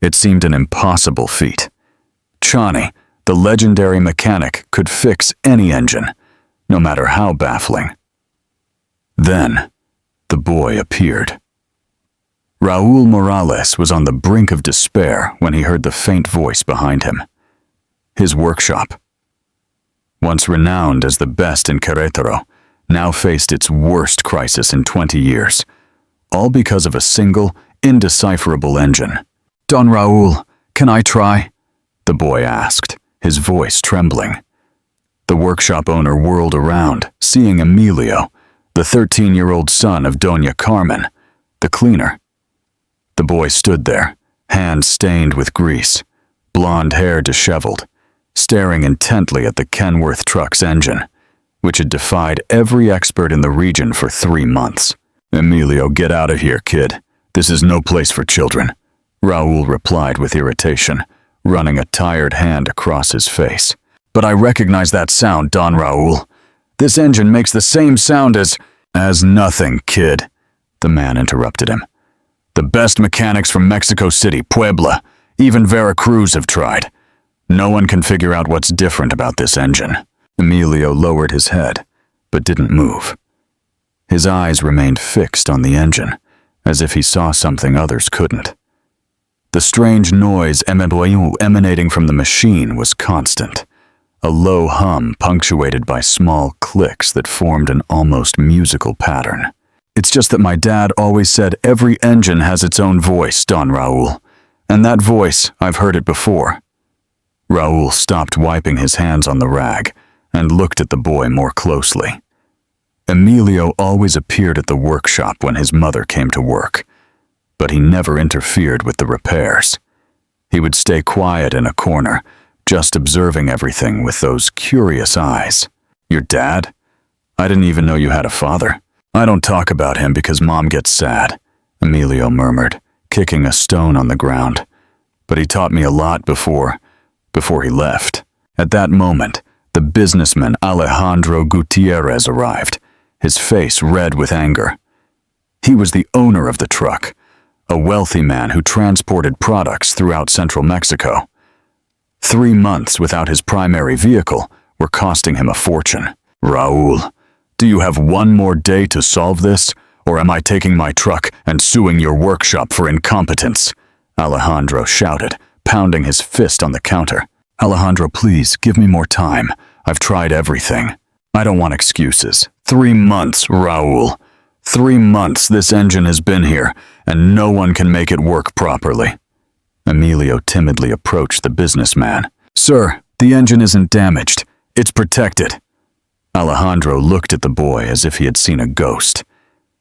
It seemed an impossible feat. Chani, the legendary mechanic, could fix any engine, no matter how baffling. Then, the boy appeared. Raul Morales was on the brink of despair when he heard the faint voice behind him. His workshop, once renowned as the best in Querétaro, now faced its worst crisis in 20 years, all because of a single, indecipherable engine. "Don Raul, can I try?" the boy asked, his voice trembling. The workshop owner whirled around, seeing Emilio, the 13-year-old son of Doña Carmen, the cleaner. The boy stood there, hands stained with grease, blonde hair disheveled, staring intently at the Kenworth truck's engine, which had defied every expert in the region for 3 months. "Emilio, get out of here, kid. This is no place for children," Raul replied with irritation, running a tired hand across his face. "But I recognize that sound, Don Raul. This engine makes the same sound as nothing, kid," the man interrupted him. "The best mechanics from Mexico City, Puebla, even Veracruz have tried. No one can figure out what's different about this engine." Emilio lowered his head, but didn't move. His eyes remained fixed on the engine, as if he saw something others couldn't. The strange noise emanating from the machine was constant, a low hum punctuated by small clicks that formed an almost musical pattern. "It's just that my dad always said every engine has its own voice, Don Raul, and that voice, I've heard it before." Raul stopped wiping his hands on the rag and looked at the boy more closely. Emilio always appeared at the workshop when his mother came to work, but he never interfered with the repairs. He would stay quiet in a corner, just observing everything with those curious eyes. "Your dad? I didn't even know you had a father." "I don't talk about him because Mom gets sad," Emilio murmured, kicking a stone on the ground. "But he taught me a lot before he left." At that moment, the businessman Alejandro Gutierrez arrived, his face red with anger. He was the owner of the truck, a wealthy man who transported products throughout central Mexico. 3 months without his primary vehicle were costing him a fortune. "Raul, do you have one more day to solve this, or am I taking my truck and suing your workshop for incompetence?" Alejandro shouted, pounding his fist on the counter. "Alejandro, please, give me more time. I've tried everything. I don't want excuses. 3 months, Raul. 3 months this engine has been here, and no one can make it work properly." Emilio timidly approached the businessman. "Sir, the engine isn't damaged. It's protected." Alejandro looked at the boy as if he had seen a ghost.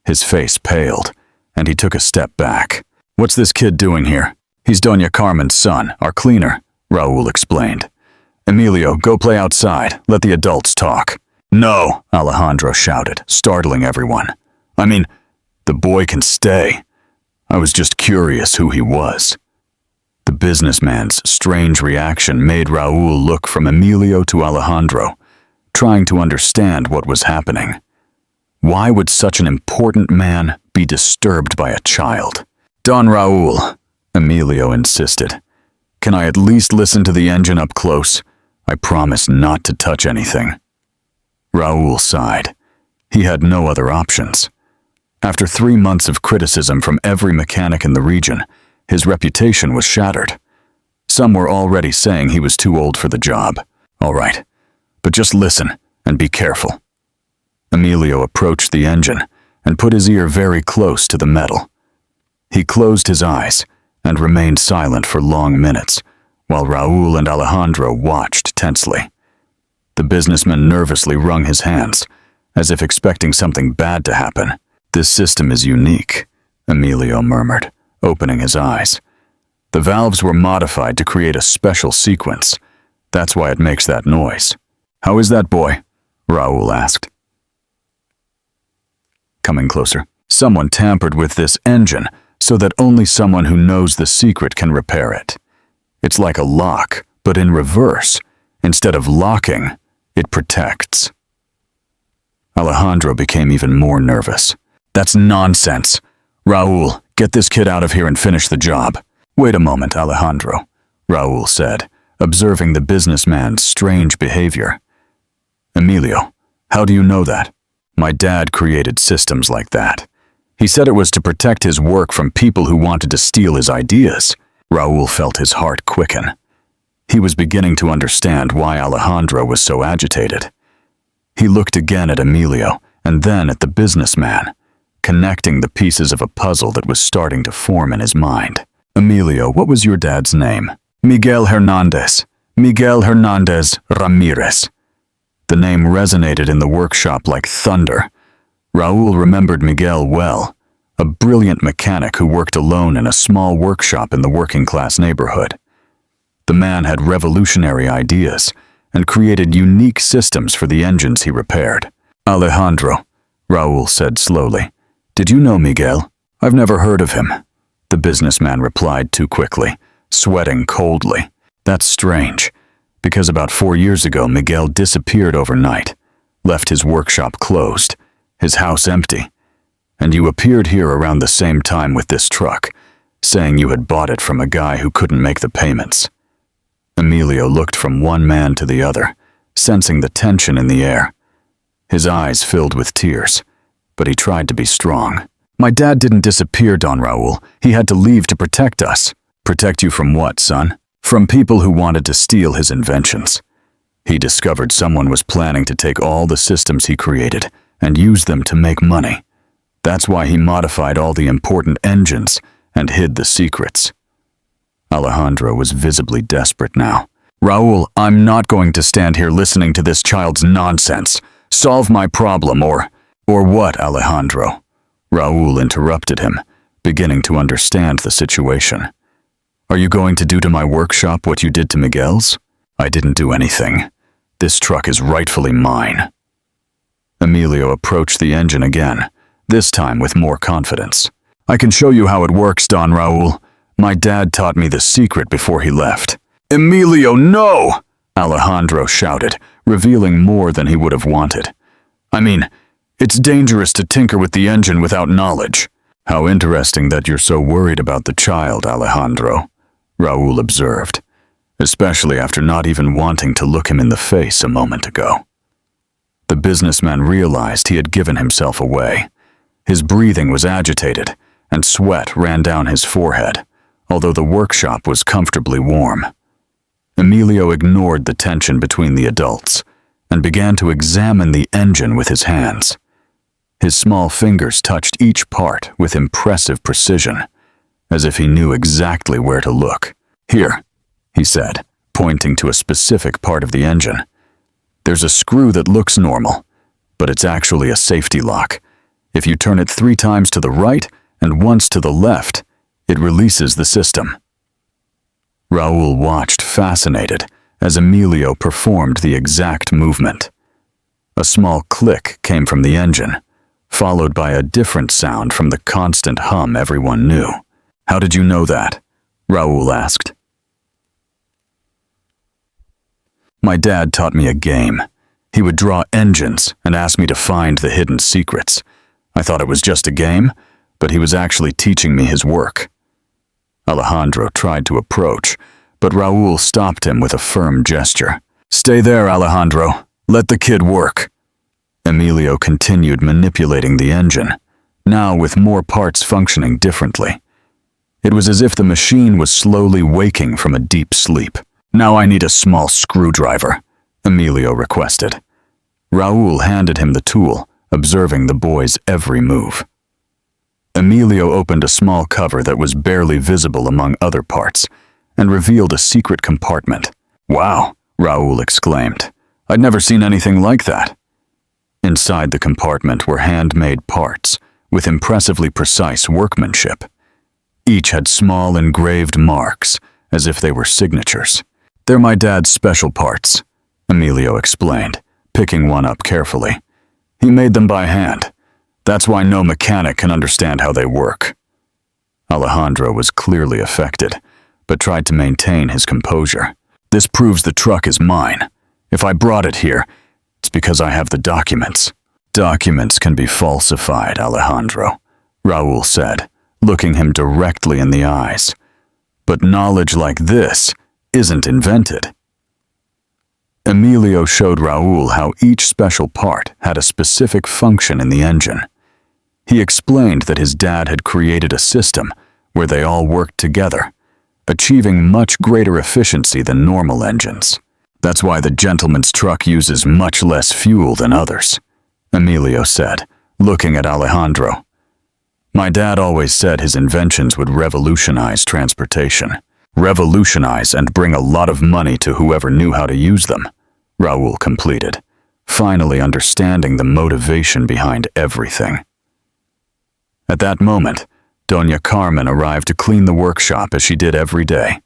His face paled, and he took a step back. "What's this kid doing here?" "He's Doña Carmen's son, our cleaner," Raul explained. "Emilio, go play outside. Let the adults talk." "No," Alejandro shouted, startling everyone. "I mean, the boy can stay. I was just curious who he was." The businessman's strange reaction made Raul look from Emilio to Alejandro, trying to understand what was happening. Why would such an important man be disturbed by a child? "Don Raul," Emilio insisted. "Can I at least listen to the engine up close? I promise not to touch anything." Raul sighed. He had no other options. After 3 months of criticism from every mechanic in the region, his reputation was shattered. Some were already saying he was too old for the job. "All right, but just listen and be careful." Emilio approached the engine and put his ear very close to the metal. He closed his eyes and remained silent for long minutes, while Raul and Alejandro watched tensely. The businessman nervously wrung his hands, as if expecting something bad to happen. "This system is unique," Emilio murmured, opening his eyes. "The valves were modified to create a special sequence. That's why it makes that noise." "How is that boy?" Raul asked, coming closer. "Someone tampered with this engine so that only someone who knows the secret can repair it. It's like a lock, but in reverse. Instead of locking, it protects." Alejandro became even more nervous. "That's nonsense. Raul, get this kid out of here and finish the job." Wait a moment, Alejandro, Raúl said, observing the businessman's strange behavior. Emilio, how do you know that? My dad created systems like that. He said it was to protect his work from people who wanted to steal his ideas. Raúl felt his heart quicken. He was beginning to understand why Alejandro was so agitated. He looked again at Emilio and then at the businessman, connecting the pieces of a puzzle that was starting to form in his mind. Emilio, what was your dad's name? Miguel Hernandez. Miguel Hernandez Ramirez. The name resonated in the workshop like thunder. Raúl remembered Miguel well, a brilliant mechanic who worked alone in a small workshop in the working-class neighborhood. The man had revolutionary ideas and created unique systems for the engines he repaired. Alejandro, Raúl said slowly, did you know Miguel? I've never heard of him, the businessman replied too quickly, sweating coldly. That's strange, because about 4 years ago Miguel disappeared overnight, left his workshop closed, his house empty, and you appeared here around the same time with this truck, saying you had bought it from a guy who couldn't make the payments. Emilio looked from one man to the other, sensing the tension in the air. His eyes filled with tears, but he tried to be strong. My dad didn't disappear, Don Raúl. He had to leave to protect us. Protect you from what, son? From people who wanted to steal his inventions. He discovered someone was planning to take all the systems he created and use them to make money. That's why he modified all the important engines and hid the secrets. Alejandro was visibly desperate now. Raúl, I'm not going to stand here listening to this child's nonsense. Solve my problem or what, Alejandro? Raúl interrupted him, beginning to understand the situation. Are you going to do to my workshop what you did to Miguel's? I didn't do anything. This truck is rightfully mine. Emilio approached the engine again, this time with more confidence. I can show you how it works, Don Raúl. My dad taught me the secret before he left. Emilio, no! Alejandro shouted, revealing more than he would have wanted. I mean, it's dangerous to tinker with the engine without knowledge. How interesting that you're so worried about the child, Alejandro, Raúl observed, especially after not even wanting to look him in the face a moment ago. The businessman realized he had given himself away. His breathing was agitated, and sweat ran down his forehead, although the workshop was comfortably warm. Emilio ignored the tension between the adults and began to examine the engine with his hands. His small fingers touched each part with impressive precision, as if he knew exactly where to look. Here, he said, pointing to a specific part of the engine. There's a screw that looks normal, but it's actually a safety lock. If you turn it 3 times to the right and once to the left, it releases the system. Raúl watched fascinated as Emilio performed the exact movement. A small click came from the engine, followed by a different sound from the constant hum everyone knew. How did you know that? Raúl asked. My dad taught me a game. He would draw engines and ask me to find the hidden secrets. I thought it was just a game, but he was actually teaching me his work. Alejandro tried to approach, but Raúl stopped him with a firm gesture. Stay there, Alejandro. Let the kid work. Emilio continued manipulating the engine, now with more parts functioning differently. It was as if the machine was slowly waking from a deep sleep. Now I need a small screwdriver, Emilio requested. Raúl handed him the tool, observing the boy's every move. Emilio opened a small cover that was barely visible among other parts and revealed a secret compartment. Wow, Raúl exclaimed. I'd never seen anything like that. Inside the compartment were handmade parts with impressively precise workmanship. Each had small engraved marks, as if they were signatures. They're my dad's special parts, Emilio explained, picking one up carefully. He made them by hand. That's why no mechanic can understand how they work. Alejandro was clearly affected, but tried to maintain his composure. This proves the truck is mine. If I brought it here, it's because I have the documents. Documents can be falsified, Alejandro, Raúl said, looking him directly in the eyes. But knowledge like this isn't invented. Emilio showed Raul how each special part had a specific function in the engine. He explained that his dad had created a system where they all worked together, achieving much greater efficiency than normal engines. That's why the gentleman's truck uses much less fuel than others, Emilio said, looking at Alejandro. My dad always said his inventions would revolutionize transportation. Revolutionize and bring a lot of money to whoever knew how to use them, Raul completed, finally understanding the motivation behind everything. At that moment, Doña Carmen arrived to clean the workshop as she did every day.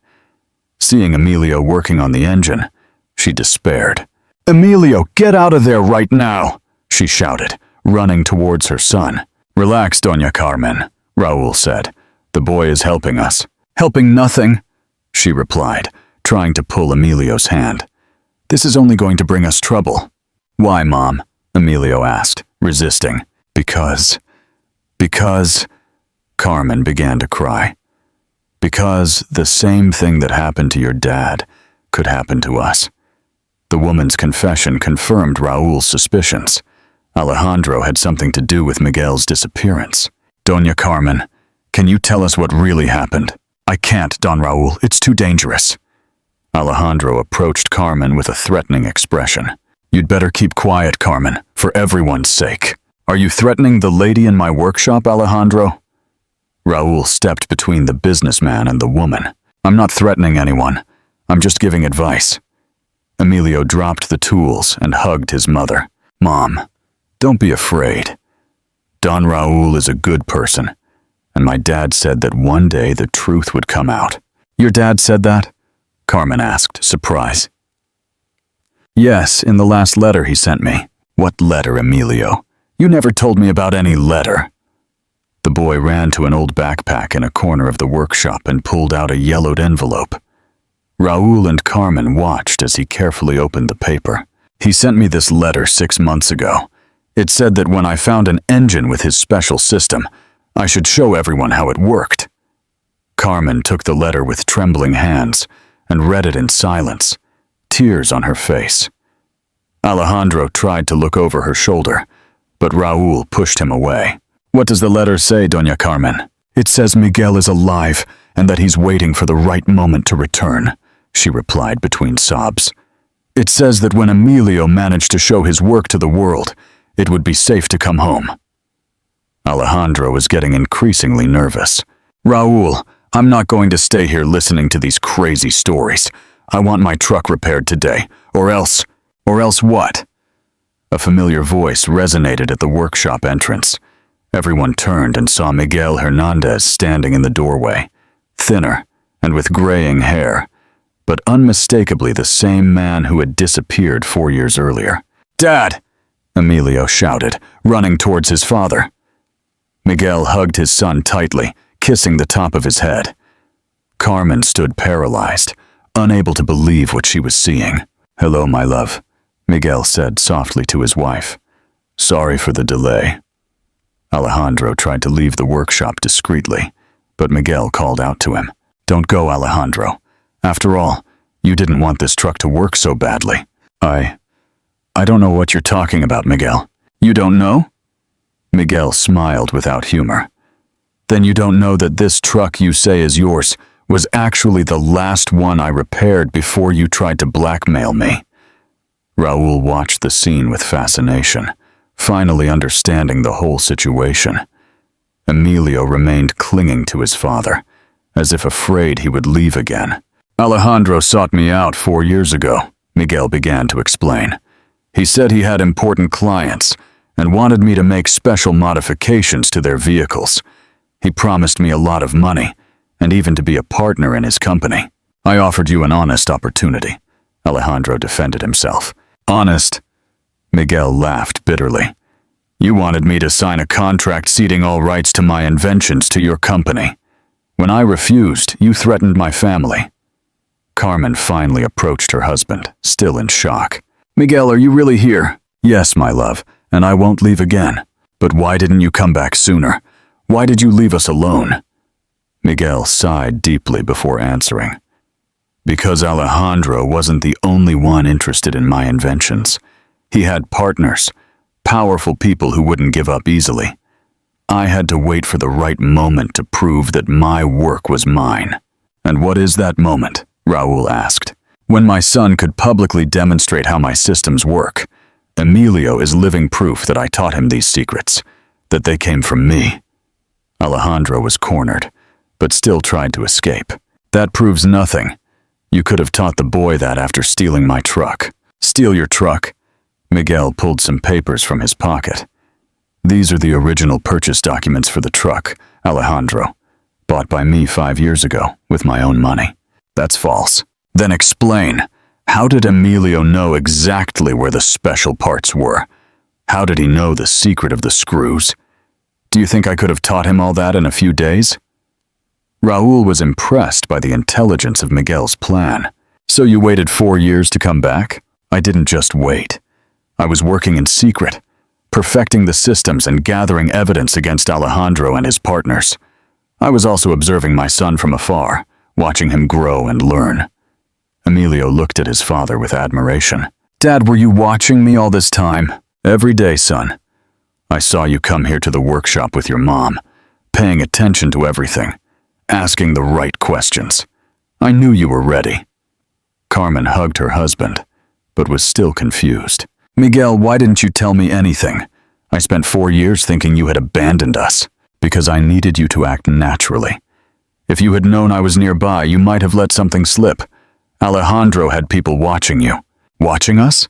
Seeing Emilio working on the engine, she despaired. "Emilio, get out of there right now!" she shouted, running towards her son. "Relax, Doña Carmen," Raul said. "The boy is helping us." "Helping nothing," she replied, trying to pull Emilio's hand. "This is only going to bring us trouble." "Why, Mom?" Emilio asked, resisting. Because, Carmen began to cry. "Because the same thing that happened to your dad could happen to us." The woman's confession confirmed Raul's suspicions. Alejandro had something to do with Miguel's disappearance. "Doña Carmen, can you tell us what really happened?" "I can't, Don Raul. It's too dangerous." Alejandro approached Carmen with a threatening expression. "You'd better keep quiet, Carmen, for everyone's sake." "Are you threatening the lady in my workshop, Alejandro?" Raul stepped between the businessman and the woman. "I'm not threatening anyone. I'm just giving advice." Emilio dropped the tools and hugged his mother. "Mom, don't be afraid. Don Raul is a good person, and my dad said that one day the truth would come out." "Your dad said that?" Carmen asked, surprised. "Yes, in the last letter he sent me." "What letter, Emilio? You never told me about any letter." The boy ran to an old backpack in a corner of the workshop and pulled out a yellowed envelope. Raul and Carmen watched as he carefully opened the paper. "He sent me this letter 6 months ago. It said that when I found an engine with his special system, I should show everyone how it worked." Carmen took the letter with trembling hands and read it in silence, tears on her face. Alejandro tried to look over her shoulder, but Raul pushed him away. "What does the letter say, Doña Carmen?" "It says Miguel is alive and that he's waiting for the right moment to return," she replied between sobs. "It says that when Emilio managed to show his work to the world, it would be safe to come home." Alejandro was getting increasingly nervous. "Raul, I'm not going to stay here listening to these crazy stories. I want my truck repaired today, or else what?" A familiar voice resonated at the workshop entrance. Everyone turned and saw Miguel Hernandez standing in the doorway, thinner and with graying hair, but unmistakably the same man who had disappeared 4 years earlier. "Dad!" Emilio shouted, running towards his father. Miguel hugged his son tightly, kissing the top of his head. Carmen stood paralyzed, unable to believe what she was seeing. "Hello, my love," Miguel said softly to his wife. "Sorry for the delay." Alejandro tried to leave the workshop discreetly, but Miguel called out to him. "Don't go, Alejandro. After all, you didn't want this truck to work so badly." I don't know what you're talking about, Miguel." "You don't know?" Miguel smiled without humor. "Then you don't know that this truck you say is yours was actually the last one I repaired before you tried to blackmail me." Raul watched the scene with fascination, finally understanding the whole situation. Emilio remained clinging to his father, as if afraid he would leave again. "Alejandro sought me out 4 years ago," Miguel began to explain. "He said he had important clients and wanted me to make special modifications to their vehicles. He promised me a lot of money and even to be a partner in his company. I offered you an honest opportunity," Alejandro defended himself. "Honest?" Miguel laughed bitterly. "You wanted me to sign a contract ceding all rights to my inventions to your company. When I refused, you threatened my family." Carmen finally approached her husband, still in shock. "Miguel, are you really here?" "Yes, my love, and I won't leave again." "But why didn't you come back sooner? Why did you leave us alone?" Miguel sighed deeply before answering. Because Alejandro wasn't the only one interested in my inventions. He had partners, powerful people who wouldn't give up easily. I had to wait for the right moment to prove that my work was mine. And what is that moment? Raul asked. When my son could publicly demonstrate how my systems work. Emilio is living proof that I taught him these secrets, that they came from me. Alejandro was cornered, but still tried to escape. That proves nothing. You could have taught the boy that after stealing my truck. Steal your truck? Miguel pulled some papers from his pocket. These are the original purchase documents for the truck, Alejandro. Bought by me 5 years ago, with my own money. That's false. Then explain. How did Emilio know exactly where the special parts were? How did he know the secret of the screws? Do you think I could have taught him all that in a few days? Raul was impressed by the intelligence of Miguel's plan. So you waited 4 years to come back? I didn't just wait. I was working in secret, perfecting the systems and gathering evidence against Alejandro and his partners. I was also observing my son from afar, watching him grow and learn. Emilio looked at his father with admiration. Dad, were you watching me all this time? Every day, son. I saw you come here to the workshop with your mom, paying attention to everything, asking the right questions. I knew you were ready. Carmen hugged her husband, but was still confused. Miguel, why didn't you tell me anything? I spent 4 years thinking you had abandoned us, because I needed you to act naturally. If you had known I was nearby, you might have let something slip. Alejandro had people watching you. Watching us?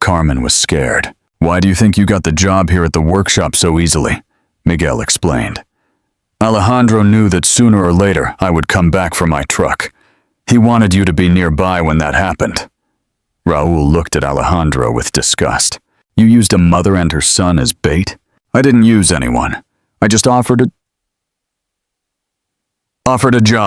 Carmen was scared. Why do you think you got the job here at the workshop so easily? Miguel explained. Alejandro knew that sooner or later I would come back for my truck. He wanted you to be nearby when that happened. Raul looked at Alejandro with disgust. You used a mother and her son as bait? I didn't use anyone. I just offered a job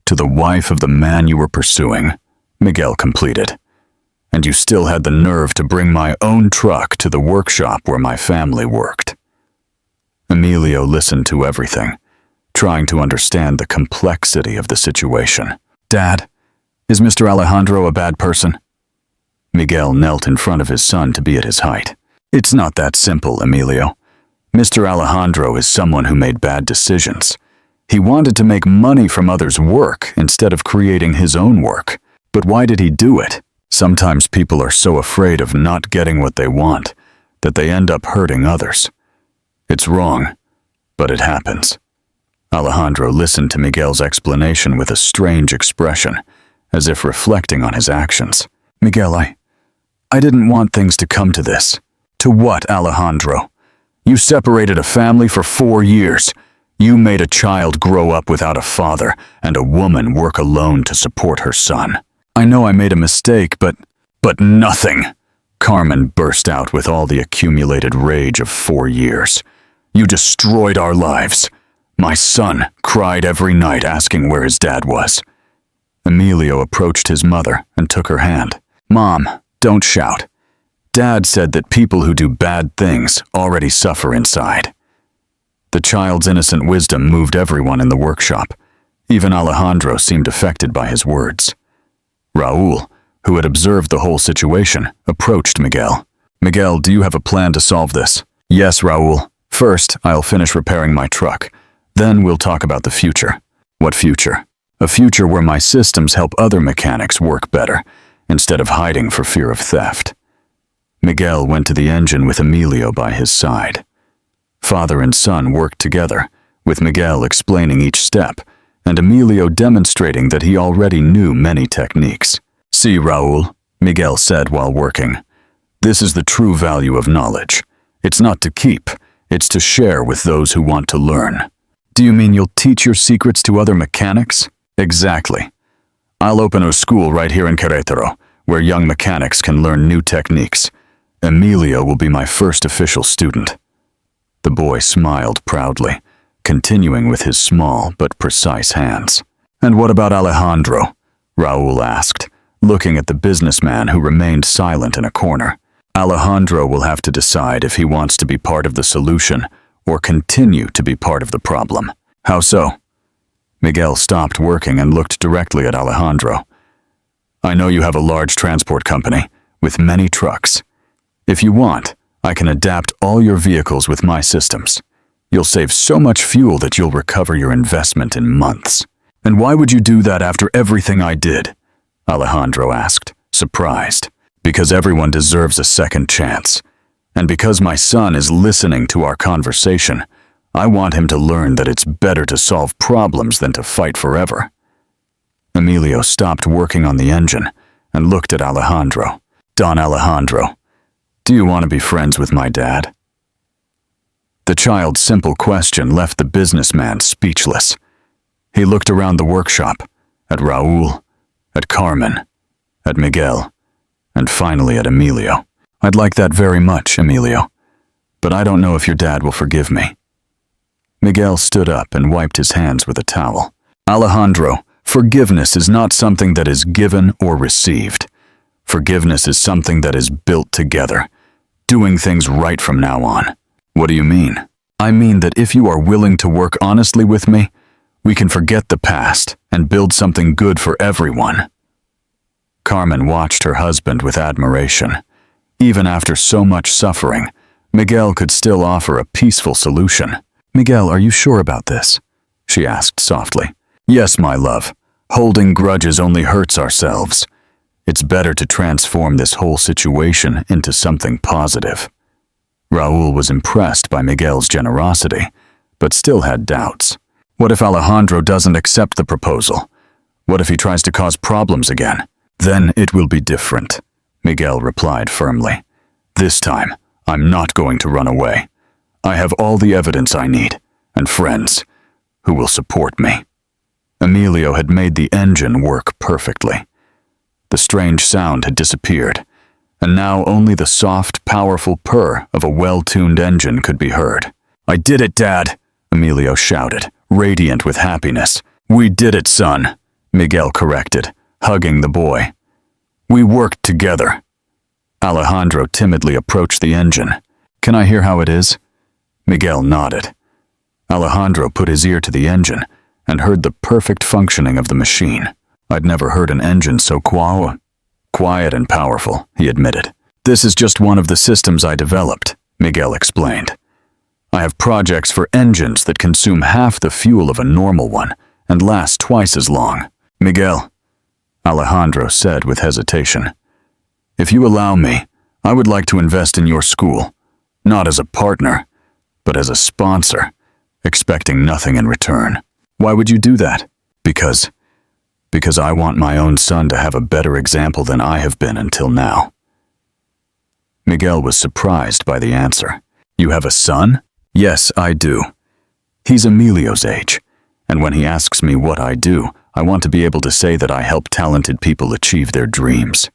to the wife of the man you were pursuing, Miguel completed. And you still had the nerve to bring my own truck to the workshop where my family worked. Emilio listened to everything, trying to understand the complexity of the situation. Dad, is Mr. Alejandro a bad person? Miguel knelt in front of his son to be at his height. It's not that simple, Emilio. Mr. Alejandro is someone who made bad decisions. He wanted to make money from others' work instead of creating his own work. But why did he do it? Sometimes people are so afraid of not getting what they want that they end up hurting others. It's wrong, but it happens. Alejandro listened to Miguel's explanation with a strange expression, as if reflecting on his actions. Miguel, I didn't want things to come to this. To what, Alejandro? You separated a family for 4 years. You made a child grow up without a father and a woman work alone to support her son. I know I made a mistake, but nothing. Carmen burst out with all the accumulated rage of 4 years. You destroyed our lives. My son cried every night asking where his dad was. Emilio approached his mother and took her hand. Mom, don't shout. Dad said that people who do bad things already suffer inside. The child's innocent wisdom moved everyone in the workshop. Even Alejandro seemed affected by his words. Raul, who had observed the whole situation, approached Miguel. Miguel, do you have a plan to solve this? Yes, Raul. First, I'll finish repairing my truck. Then we'll talk about the future. What future? A future where my systems help other mechanics work better, instead of hiding for fear of theft. Miguel went to the engine with Emilio by his side. Father and son worked together, with Miguel explaining each step, and Emilio demonstrating that he already knew many techniques. See, Raul, Miguel said while working. This is the true value of knowledge. It's not to keep, it's to share with those who want to learn. Do you mean you'll teach your secrets to other mechanics? Exactly. I'll open a school right here in Querétaro, where young mechanics can learn new techniques. Emilio will be my first official student. The boy smiled proudly, continuing with his small but precise hands. And what about Alejandro? Raul asked, looking at the businessman who remained silent in a corner. Alejandro will have to decide if he wants to be part of the solution or continue to be part of the problem. How so? Miguel stopped working and looked directly at Alejandro. I know you have a large transport company with many trucks. If you want, I can adapt all your vehicles with my systems. You'll save so much fuel that you'll recover your investment in months. And why would you do that after everything I did? Alejandro asked, surprised. Because everyone deserves a second chance. And because my son is listening to our conversation, I want him to learn that it's better to solve problems than to fight forever. Emilio stopped working on the engine and looked at Alejandro. Don Alejandro, do you want to be friends with my dad? The child's simple question left the businessman speechless. He looked around the workshop, at Raul, at Carmen, at Miguel, and finally at Emilio. I'd like that very much, Emilio, but I don't know if your dad will forgive me. Miguel stood up and wiped his hands with a towel. Alejandro, forgiveness is not something that is given or received. Forgiveness is something that is built together, doing things right from now on. What do you mean? I mean that if you are willing to work honestly with me, we can forget the past and build something good for everyone. Carmen watched her husband with admiration. Even after so much suffering, Miguel could still offer a peaceful solution. Miguel, are you sure about this? She asked softly. Yes, my love. Holding grudges only hurts ourselves. It's better to transform this whole situation into something positive. Raul was impressed by Miguel's generosity, but still had doubts. What if Alejandro doesn't accept the proposal? What if he tries to cause problems again? Then it will be different, Miguel replied firmly. This time, I'm not going to run away. I have all the evidence I need, and friends who will support me. Emilio had made the engine work perfectly. The strange sound had disappeared, and now only the soft, powerful purr of a well-tuned engine could be heard. I did it, Dad, Emilio shouted, radiant with happiness. We did it, son, Miguel corrected, hugging the boy. We worked together. Alejandro timidly approached the engine. Can I hear how it is? Miguel nodded. Alejandro put his ear to the engine and heard the perfect functioning of the machine. I'd never heard an engine so quiet and powerful, he admitted. This is just one of the systems I developed, Miguel explained. I have projects for engines that consume half the fuel of a normal one and last twice as long. Miguel, Alejandro said with hesitation, if you allow me, I would like to invest in your school, not as a partner, but as a sponsor, expecting nothing in return. Why would you do that? Because I want my own son to have a better example than I have been until now. Miguel was surprised by the answer. You have a son? Yes, I do. He's Emilio's age, and when he asks me what I do, I want to be able to say that I help talented people achieve their dreams.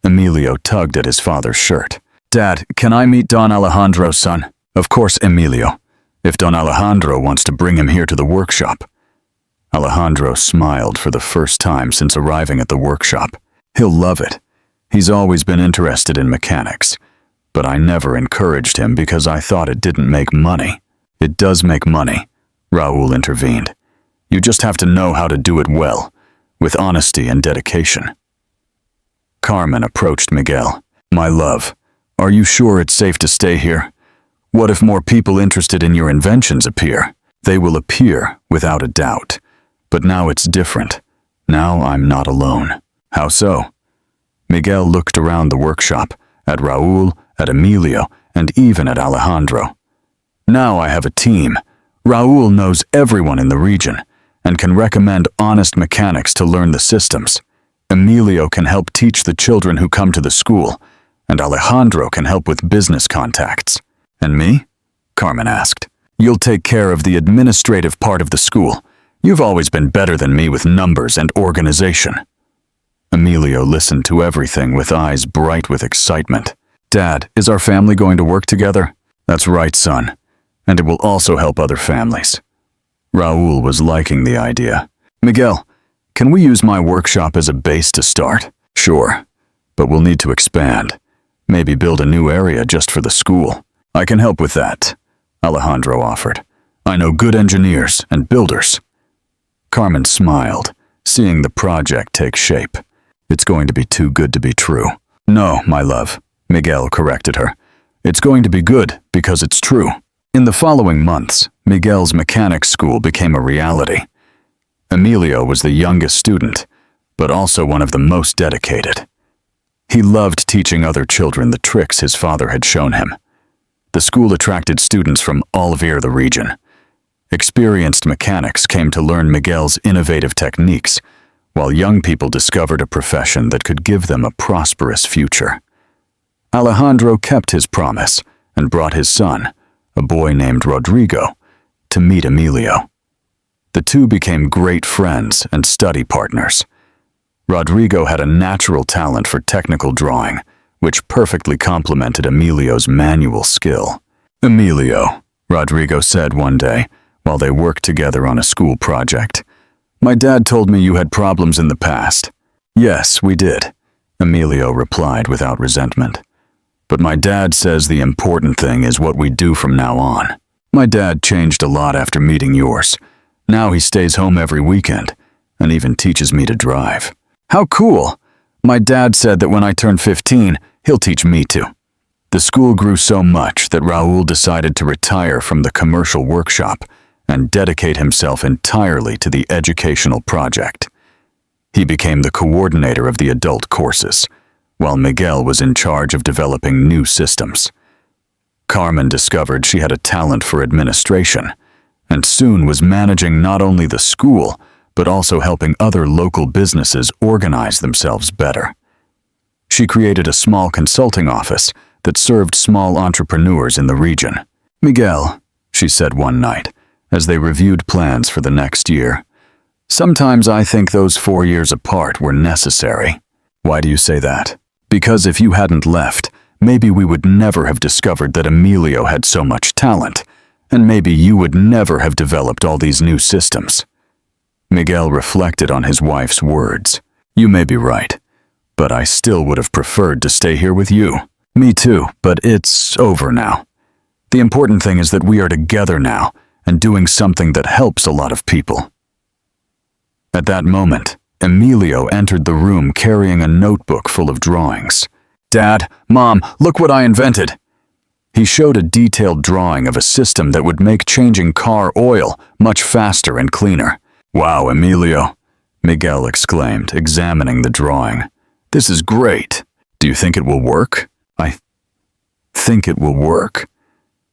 Emilio tugged at his father's shirt. Dad, can I meet Don Alejandro's son? Of course, Emilio, if Don Alejandro wants to bring him here to the workshop. Alejandro smiled for the first time since arriving at the workshop. He'll love it. He's always been interested in mechanics, but I never encouraged him because I thought it didn't make money. It does make money, Raul intervened. You just have to know how to do it well, with honesty and dedication. Carmen approached Miguel. My love, are you sure it's safe to stay here? What if more people interested in your inventions appear? They will appear, without a doubt. But now it's different. Now I'm not alone. How so? Miguel looked around the workshop, at Raul, at Emilio, and even at Alejandro. Now I have a team. Raul knows everyone in the region and can recommend honest mechanics to learn the systems. Emilio can help teach the children who come to the school, and Alejandro can help with business contacts. And me? Carmen asked. You'll take care of the administrative part of the school. You've always been better than me with numbers and organization. Emilio listened to everything with eyes bright with excitement. Dad, is our family going to work together? That's right, son. And it will also help other families. Raul was liking the idea. Miguel, can we use my workshop as a base to start? Sure, but we'll need to expand. Maybe build a new area just for the school. I can help with that, Alejandro offered. I know good engineers and builders. Carmen smiled, seeing the project take shape. It's going to be too good to be true. No, my love, Miguel corrected her. It's going to be good because it's true. In the following months, Miguel's mechanics school became a reality. Emilio was the youngest student, but also one of the most dedicated. He loved teaching other children the tricks his father had shown him. The school attracted students from all over the region. Experienced mechanics came to learn Miguel's innovative techniques, while young people discovered a profession that could give them a prosperous future. Alejandro kept his promise and brought his son, a boy named Rodrigo, to meet Emilio. The two became great friends and study partners. Rodrigo had a natural talent for technical drawing, which perfectly complemented Emilio's manual skill. Emilio, Rodrigo said one day, while they worked together on a school project. My dad told me you had problems in the past. Yes, we did, Emilio replied without resentment. But my dad says the important thing is what we do from now on. My dad changed a lot after meeting yours. Now he stays home every weekend and even teaches me to drive. How cool! My dad said that when I turn 15, he'll teach me to. The school grew so much that Raul decided to retire from the commercial workshop and dedicate himself entirely to the educational project. He became the coordinator of the adult courses, while Miguel was in charge of developing new systems. Carmen discovered she had a talent for administration, and soon was managing not only the school, but also helping other local businesses organize themselves better. She created a small consulting office that served small entrepreneurs in the region. Miguel, she said one night, as they reviewed plans for the next year, sometimes I think those 4 years apart were necessary. Why do you say that? Because if you hadn't left, maybe we would never have discovered that Emilio had so much talent, and maybe you would never have developed all these new systems. Miguel reflected on his wife's words. You may be right, but I still would have preferred to stay here with you. Me too, but it's over now. The important thing is that we are together now and doing something that helps a lot of people. At that moment, Emilio entered the room carrying a notebook full of drawings. Dad, Mom, look what I invented! He showed a detailed drawing of a system that would make changing car oil much faster and cleaner. Wow, Emilio, Miguel exclaimed, examining the drawing. This is great. Do you think it will work? I think it will work.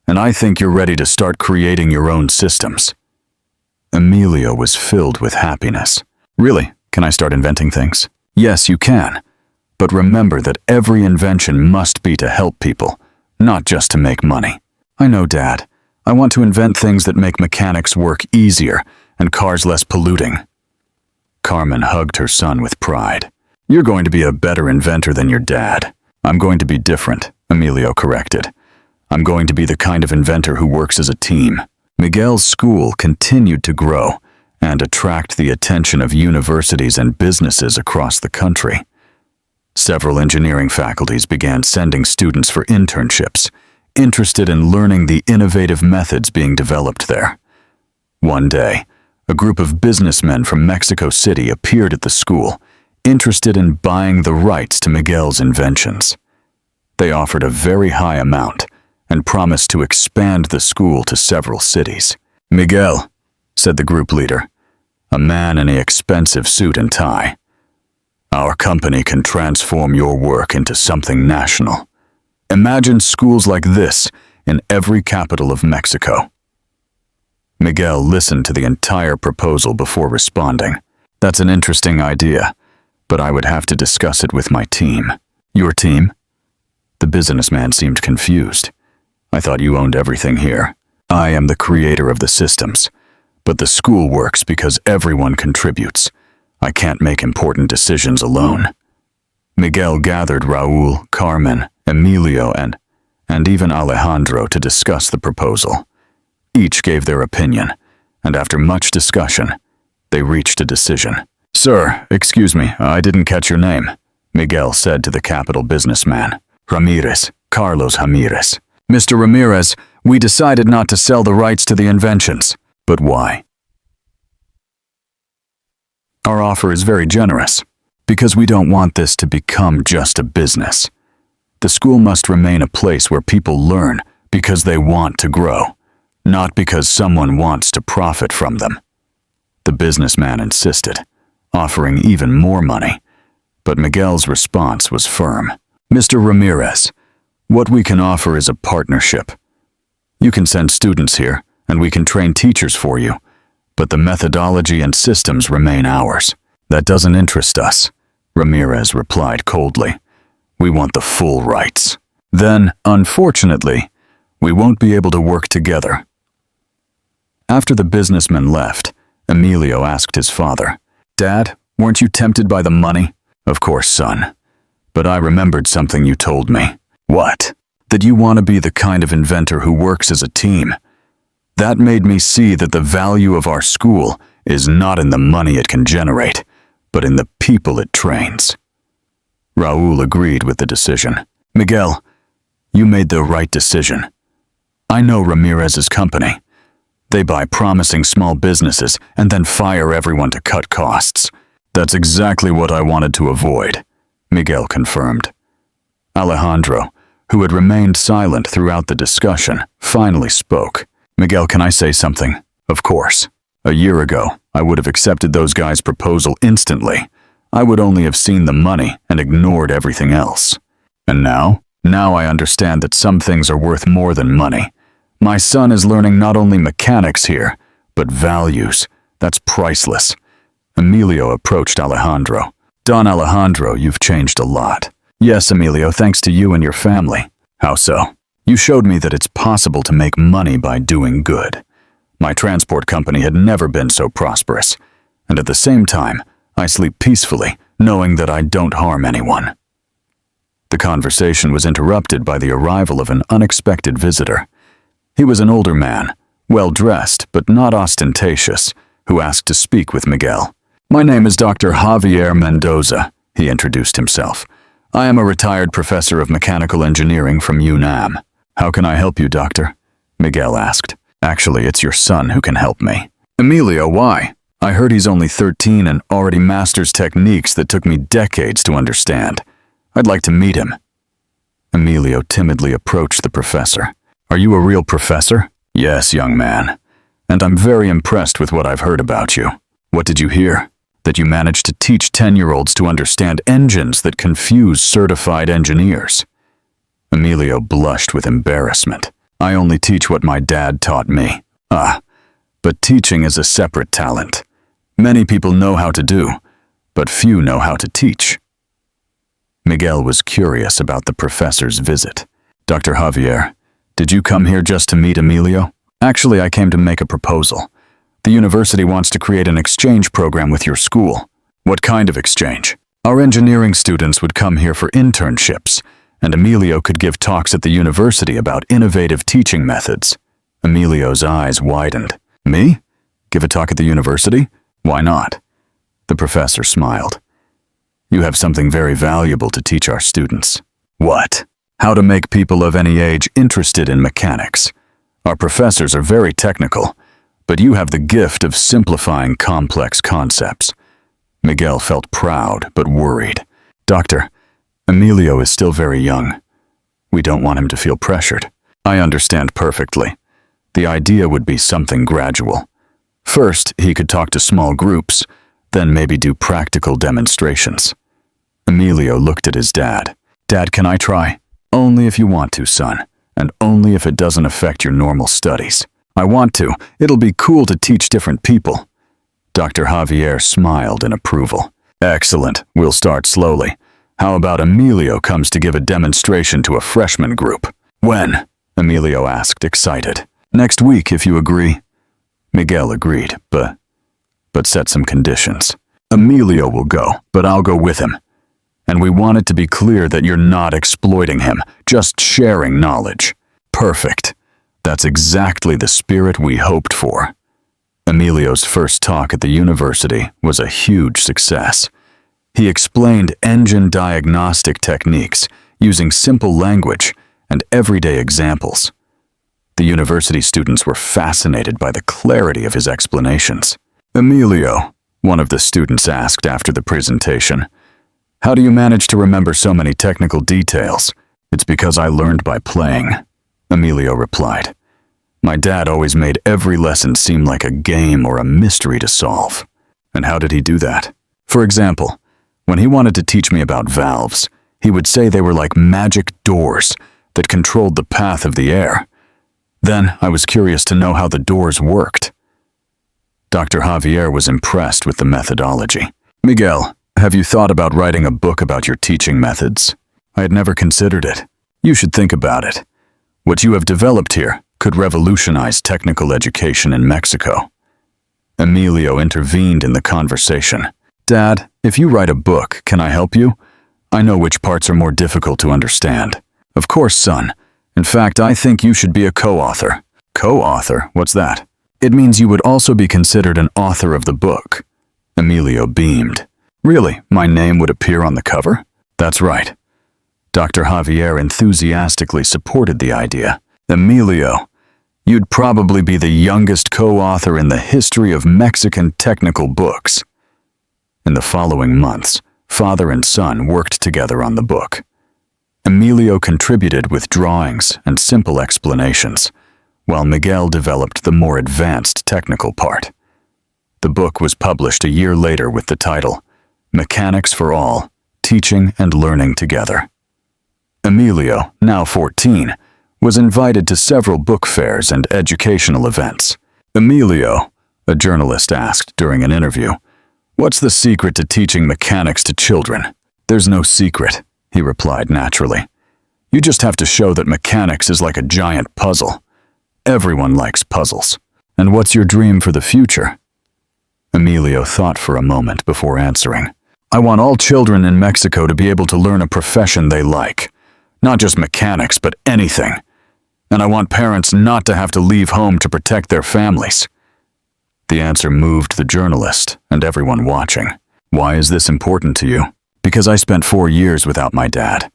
And I think you're ready to start creating your own systems. Emilio was filled with happiness. Really? Can I start inventing things? Yes, you can. But remember that every invention must be to help people, not just to make money. I know, Dad. I want to invent things that make mechanics work easier and cars less polluting. Carmen hugged her son with pride. You're going to be a better inventor than your dad. I'm going to be different, Emilio corrected. I'm going to be the kind of inventor who works as a team. Miguel's school continued to grow and attract the attention of universities and businesses across the country. Several engineering faculties began sending students for internships, interested in learning the innovative methods being developed there. One day, a group of businessmen from Mexico City appeared at the school, interested in buying the rights to Miguel's inventions. They offered a very high amount and promised to expand the school to several cities. Miguel, said the group leader, a man in an expensive suit and tie, our company can transform your work into something national. Imagine schools like this in every capital of Mexico. Miguel listened to the entire proposal before responding. That's an interesting idea, but I would have to discuss it with my team. Your team? The businessman seemed confused. I thought you owned everything here. I am the creator of the systems, but the school works because everyone contributes. I can't make important decisions alone. Miguel gathered Raul, Carmen, Emilio, and even Alejandro to discuss the proposal. Each gave their opinion, and after much discussion, they reached a decision. Sir, excuse me, I didn't catch your name, Miguel said to the capital businessman. Ramirez, Carlos Ramirez. Mr. Ramirez, we decided not to sell the rights to the inventions. But why? Our offer is very generous, because we don't want this to become just a business. The school must remain a place where people learn because they want to grow, not because someone wants to profit from them. The businessman insisted, offering even more money, but Miguel's response was firm. Mr. Ramirez, what we can offer is a partnership. You can send students here, and we can train teachers for you, but the methodology and systems remain ours. That doesn't interest us, Ramirez replied coldly. We want the full rights. Then, unfortunately, we won't be able to work together. After the businessman left, Emilio asked his father, Dad, weren't you tempted by the money? Of course, son. But I remembered something you told me. What? That you want to be the kind of inventor who works as a team. That made me see that the value of our school is not in the money it can generate, but in the people it trains. Raul agreed with the decision. Miguel, you made the right decision. I know Ramirez's company. They buy promising small businesses and then fire everyone to cut costs. That's exactly what I wanted to avoid, Miguel confirmed. Alejandro, who had remained silent throughout the discussion, finally spoke. Miguel, can I say something? Of course. A year ago, I would have accepted those guys' proposal instantly. I would only have seen the money and ignored everything else. And now? Now I understand that some things are worth more than money. My son is learning not only mechanics here, but values. That's priceless. Emilio approached Alejandro. Don Alejandro, you've changed a lot. Yes, Emilio, thanks to you and your family. How so? You showed me that it's possible to make money by doing good. My transport company had never been so prosperous, and at the same time, I sleep peacefully, knowing that I don't harm anyone. The conversation was interrupted by the arrival of an unexpected visitor. He was an older man, well-dressed but not ostentatious, who asked to speak with Miguel. My name is Dr. Javier Mendoza, he introduced himself. I am a retired professor of mechanical engineering from UNAM. How can I help you, doctor? Miguel asked. Actually, it's your son who can help me. Emilio, why? I heard he's only 13 and already masters techniques that took me decades to understand. I'd like to meet him. Emilio timidly approached the professor. Are you a real professor? Yes, young man. And I'm very impressed with what I've heard about you. What did you hear? That you managed to teach 10-year-olds to understand engines that confuse certified engineers. Emilio blushed with embarrassment. I only teach what my dad taught me. But teaching is a separate talent. Many people know how to do, but few know how to teach. Miguel was curious about the professor's visit. Dr. Javier, did you come here just to meet Emilio? Actually, I came to make a proposal. The university wants to create an exchange program with your school. What kind of exchange? Our engineering students would come here for internships, and Emilio could give talks at the university about innovative teaching methods. Emilio's eyes widened. Me? Give a talk at the university? Why not? The professor smiled. You have something very valuable to teach our students. What? How to make people of any age interested in mechanics. Our professors are very technical, but you have the gift of simplifying complex concepts. Miguel felt proud but worried. Doctor, Emilio is still very young. We don't want him to feel pressured. I understand perfectly. The idea would be something gradual. First, he could talk to small groups, then maybe do practical demonstrations. Emilio looked at his dad. Dad, can I try? Only if you want to, son, and only if it doesn't affect your normal studies. I want to. It'll be cool to teach different people. Dr. Javier smiled in approval. Excellent. We'll start slowly. How about Emilio comes to give a demonstration to a freshman group? When? Emilio asked, excited. Next week, if you agree. Miguel agreed, but set some conditions. Emilio will go, but I'll go with him. And we want it to be clear that you're not exploiting him, just sharing knowledge. Perfect. That's exactly the spirit we hoped for. Emilio's first talk at the university was a huge success. He explained engine diagnostic techniques using simple language and everyday examples. The university students were fascinated by the clarity of his explanations. "Emilio," one of the students asked after the presentation, "how do you manage to remember so many technical details?" "It's because I learned by playing," Emilio replied. "My dad always made every lesson seem like a game or a mystery to solve." "And how did he do that?" "For example, when he wanted to teach me about valves, he would say they were like magic doors that controlled the path of the air. Then I was curious to know how the doors worked." Dr. Javier was impressed with the methodology. "Miguel, have you thought about writing a book about your teaching methods?" "I had never considered it." "You should think about it. What you have developed here could revolutionize technical education in Mexico." Emilio intervened in the conversation. "Dad, if you write a book, can I help you? I know which parts are more difficult to understand." "Of course, son. In fact, I think you should be a co-author." "Co-author? What's that?" "It means you would also be considered an author of the book." Emilio beamed. "Really? My name would appear on the cover?" "That's right." Dr. Javier enthusiastically supported the idea. "Emilio, you'd probably be the youngest co-author in the history of Mexican technical books." In the following months, father and son worked together on the book. Emilio contributed with drawings and simple explanations, while Miguel developed the more advanced technical part. The book was published a year later with the title, Mechanics for All, Teaching and Learning Together. Emilio, now 14, was invited to several book fairs and educational events. "Emilio," a journalist asked during an interview, "what's the secret to teaching mechanics to children?" "There's no secret," he replied naturally. "You just have to show that mechanics is like a giant puzzle. Everyone likes puzzles." "And what's your dream for the future?" Emilio thought for a moment before answering. "I want all children in Mexico to be able to learn a profession they like. Not just mechanics, but anything. And I want parents not to have to leave home to protect their families." The answer moved the journalist and everyone watching. "Why is this important to you?" "Because I spent 4 years without my dad.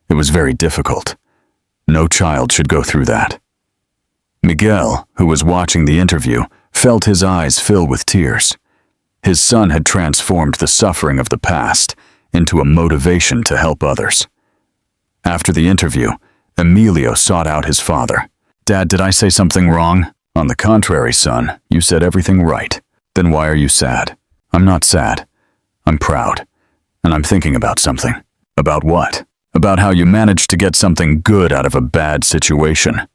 It was very difficult. No child should go through that." Miguel, who was watching the interview, felt his eyes fill with tears. His son had transformed the suffering of the past into a motivation to help others. After the interview, Emilio sought out his father. "Dad, did I say something wrong?" "On the contrary, son, you said everything right." "Then why are you sad?" "I'm not sad. I'm proud. And I'm thinking about something." "About what?" "About how you managed to get something good out of a bad situation."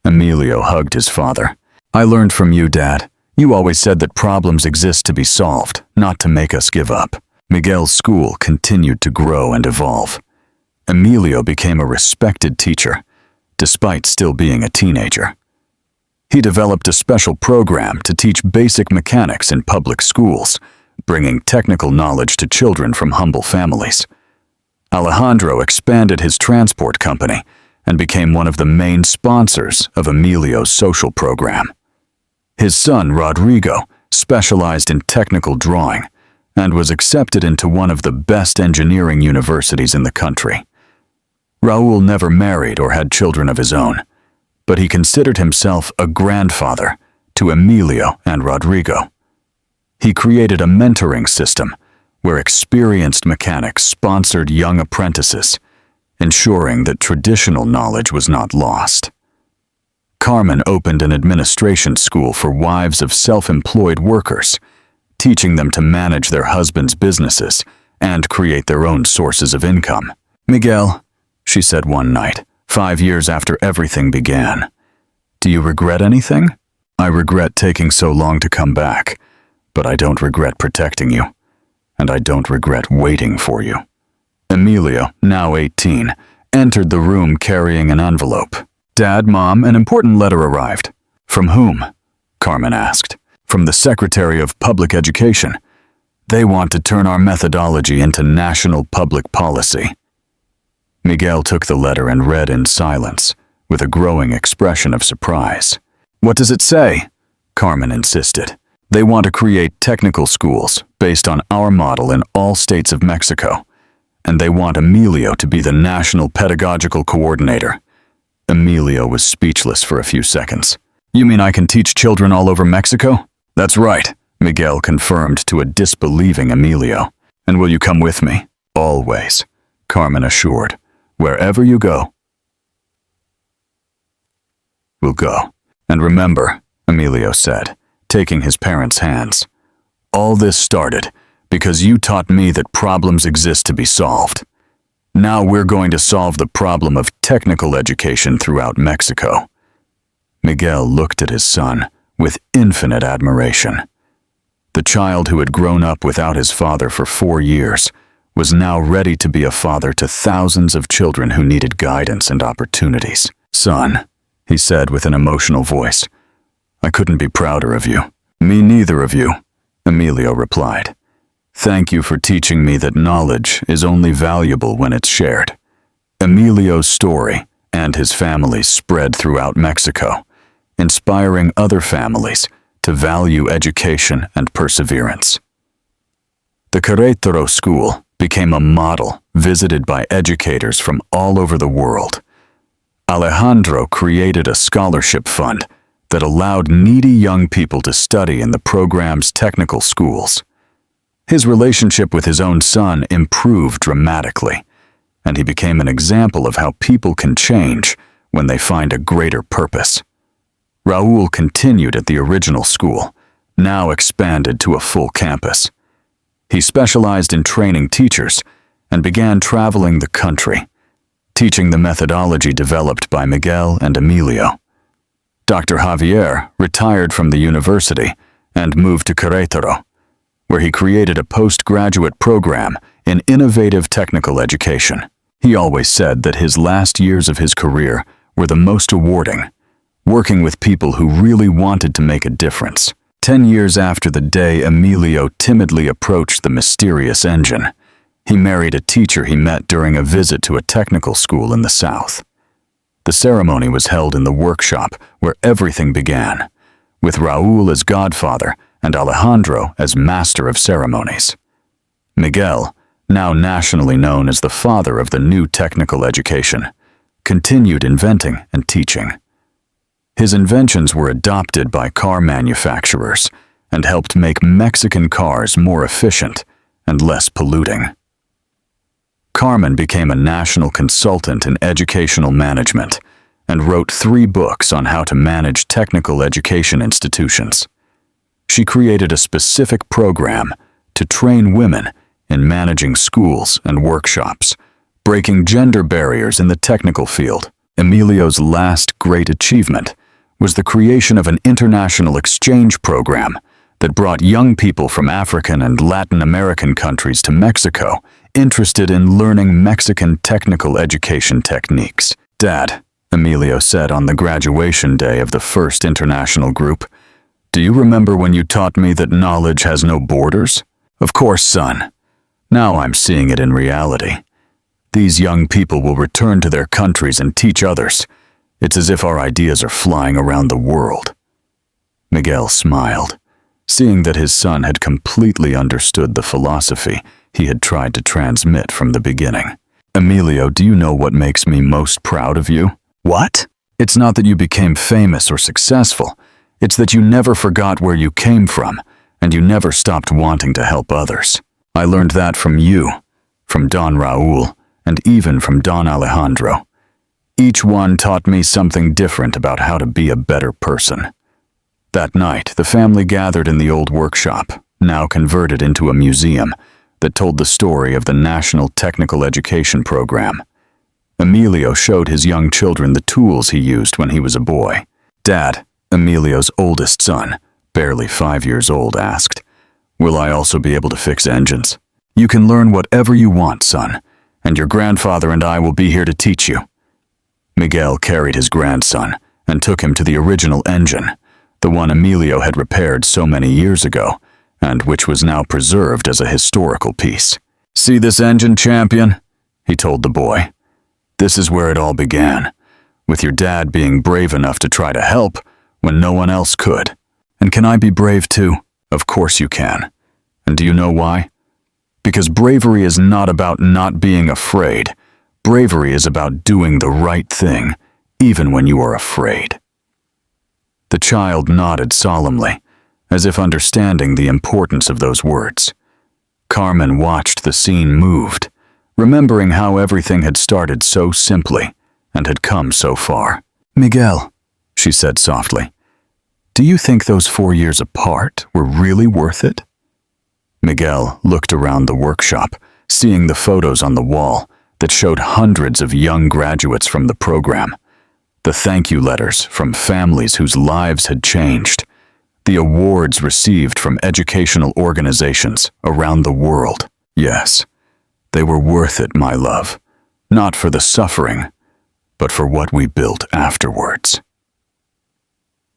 Emilio hugged his father. "I learned from you, Dad. You always said that problems exist to be solved, not to make us give up." Miguel's school continued to grow and evolve. Emilio became a respected teacher, despite still being a teenager. He developed a special program to teach basic mechanics in public schools, bringing technical knowledge to children from humble families. Alejandro expanded his transport company and became one of the main sponsors of Emilio's social program. His son, Rodrigo, specialized in technical drawing and was accepted into one of the best engineering universities in the country. Raul never married or had children of his own, but he considered himself a grandfather to Emilio and Rodrigo. He created a mentoring system where experienced mechanics sponsored young apprentices, ensuring that traditional knowledge was not lost. Carmen opened an administration school for wives of self-employed workers, teaching them to manage their husbands' businesses and create their own sources of income. "Miguel," she said one night, 5 years after everything began, "do you regret anything?" "I regret taking so long to come back, but I don't regret protecting you, and I don't regret waiting for you." Emilio, now 18, entered the room carrying an envelope. "Dad, Mom, an important letter arrived." "From whom?" Carmen asked. "From the Secretary of Public Education. They want to turn our methodology into national public policy." Miguel took the letter and read in silence, with a growing expression of surprise. "What does it say?" Carmen insisted. "They want to create technical schools based on our model in all states of Mexico, and they want Emilio to be the national pedagogical coordinator. Emilio was speechless for a few seconds. You mean I can teach children all over Mexico? That's right, Miguel confirmed to a disbelieving Emilio. And will you come with me? Always, Carmen assured. Wherever you go, we'll go. And remember, Emilio said, taking his parents' hands, all this started because you taught me that problems exist to be solved. Now we're going to solve the problem of technical education throughout Mexico. Miguel looked at his son with infinite admiration. The child who had grown up without his father for 4 years was now ready to be a father to thousands of children who needed guidance and opportunities. Son, he said with an emotional voice, I couldn't be prouder of you. Me neither of you, Emilio replied. Thank you for teaching me that knowledge is only valuable when it's shared. Emilio's story and his family spread throughout Mexico, inspiring other families to value education and perseverance. The Querétaro school became a model visited by educators from all over the world. Alejandro created a scholarship fund that allowed needy young people to study in the program's technical schools. His relationship with his own son improved dramatically, and he became an example of how people can change when they find a greater purpose. Raúl continued at the original school, now expanded to a full campus. He specialized in training teachers and began traveling the country, teaching the methodology developed by Miguel and Emilio. Dr. Javier retired from the university and moved to Querétaro, where he created a postgraduate program in innovative technical education. He always said that his last years of his career were the most rewarding, working with people who really wanted to make a difference. 10 years after the day Emilio timidly approached the mysterious engine, he married a teacher he met during a visit to a technical school in the South. The ceremony was held in the workshop where everything began, with Raúl as godfather and Alejandro as master of ceremonies. Miguel, now nationally known as the father of the new technical education, continued inventing and teaching. His inventions were adopted by car manufacturers and helped make Mexican cars more efficient and less polluting. Carmen became a national consultant in educational management and wrote 3 books on how to manage technical education institutions. She created a specific program to train women in managing schools and workshops, breaking gender barriers in the technical field. Emilio's last great achievement was the creation of an international exchange program that brought young people from African and Latin American countries to Mexico interested in learning Mexican technical education techniques. Dad, Emilio said on the graduation day of the first international group, do you remember when you taught me that knowledge has no borders? Of course, son. Now I'm seeing it in reality. These young people will return to their countries and teach others. It's as if our ideas are flying around the world. Miguel smiled, seeing that his son had completely understood the philosophy he had tried to transmit from the beginning. Emilio, do you know what makes me most proud of you? What? It's not that you became famous or successful. It's that you never forgot where you came from, and you never stopped wanting to help others. I learned that from you, from Don Raúl, and even from Don Alejandro. Each one taught me something different about how to be a better person. That night, the family gathered in the old workshop, now converted into a museum, that told the story of the National Technical Education Program. Emilio showed his young children the tools he used when he was a boy. Dad, Emilio's oldest son, barely 5 years old, asked, "Will I also be able to fix engines?" "You can learn whatever you want, son, and your grandfather and I will be here to teach you." Miguel carried his grandson and took him to the original engine, the one Emilio had repaired so many years ago, and which was now preserved as a historical piece. "See this engine, champion?" he told the boy. "This is where it all began, with your dad being brave enough to try to help when no one else could. And can I be brave too? Of course you can. And do you know why? Because bravery is not about not being afraid. Bravery is about doing the right thing, even when you are afraid. The child nodded solemnly, as if understanding the importance of those words. Carmen watched the scene moved, remembering how everything had started so simply and had come so far. "Miguel," she said softly, "do you think those 4 years apart were really worth it?" Miguel looked around the workshop, seeing the photos on the wall that showed hundreds of young graduates from the program, the thank you letters from families whose lives had changed, the awards received from educational organizations around the world. Yes, they were worth it, my love, not for the suffering, but for what we built afterwards.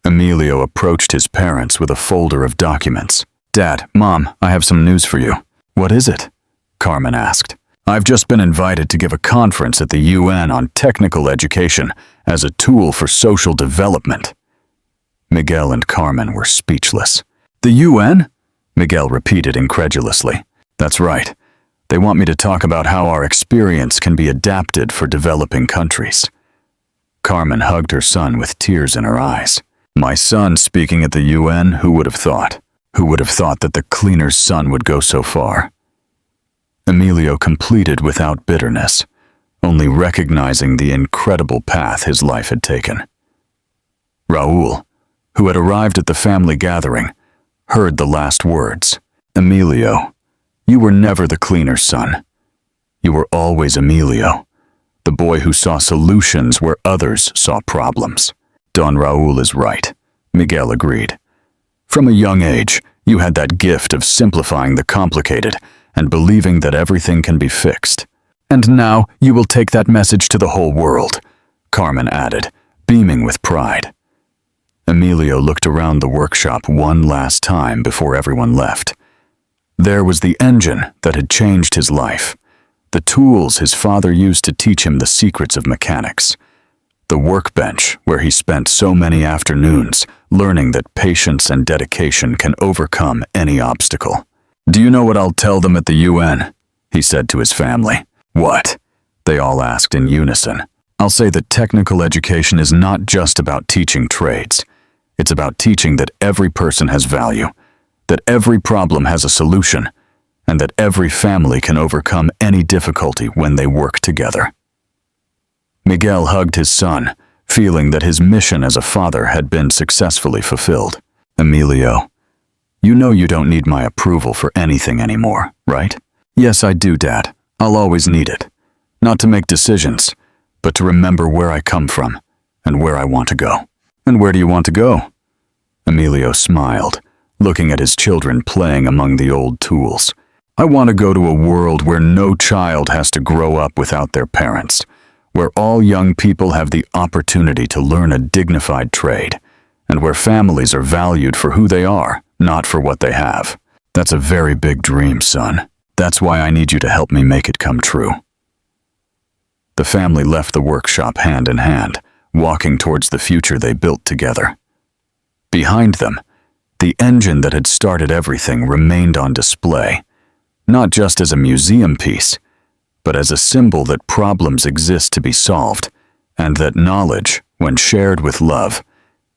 Emilio approached his parents with a folder of documents. "Dad, Mom, I have some news for you." "What is it?" Carmen asked. "I've just been invited to give a conference at the UN on technical education as a tool for social development." Miguel and Carmen were speechless. "The UN?" Miguel repeated incredulously. "That's right. They want me to talk about how our experience can be adapted for developing countries." Carmen hugged her son with tears in her eyes. "My son speaking at the UN, who would have thought? Who would have thought that the cleaner's son would go so far?" Emilio completed without bitterness, only recognizing the incredible path his life had taken. Raúl, who had arrived at the family gathering, heard the last words. "Emilio, you were never the cleaner's son. You were always Emilio, the boy who saw solutions where others saw problems." "Don Raúl is right," Miguel agreed. "From a young age, you had that gift of simplifying the complicated and believing that everything can be fixed. And now you will take that message to the whole world," Carmen added, beaming with pride. Emilio looked around the workshop one last time before everyone left. There was the engine that had changed his life, the tools his father used to teach him the secrets of mechanics, the workbench where he spent so many afternoons learning that patience and dedication can overcome any obstacle. "Do you know what I'll tell them at the UN?" he said to his family. "What?" they all asked in unison. "I'll say that technical education is not just about teaching trades. It's about teaching that every person has value, that every problem has a solution, and that every family can overcome any difficulty when they work together." Miguel hugged his son, feeling that his mission as a father had been successfully fulfilled. "Emilio, you know you don't need my approval for anything anymore, right?" "Yes, I do, Dad. I'll always need it. Not to make decisions, but to remember where I come from and where I want to go." "And where do you want to go?" Emilio smiled, looking at his children playing among the old tools. "I want to go to a world where no child has to grow up without their parents, where all young people have the opportunity to learn a dignified trade, and where families are valued for who they are, not for what they have." "That's a very big dream, son. That's why I need you to help me make it come true." The family left the workshop hand in hand, walking towards the future they built together. Behind them, the engine that had started everything remained on display, not just as a museum piece, but as a symbol that problems exist to be solved, and that knowledge, when shared with love,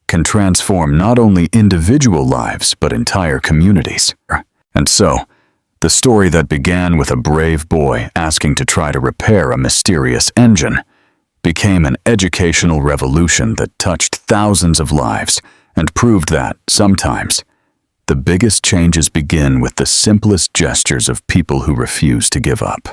can transform not only individual lives but entire communities. And so, the story that began with a brave boy asking to try to repair a mysterious engine became an educational revolution that touched thousands of lives and proved that, sometimes, the biggest changes begin with the simplest gestures of people who refuse to give up.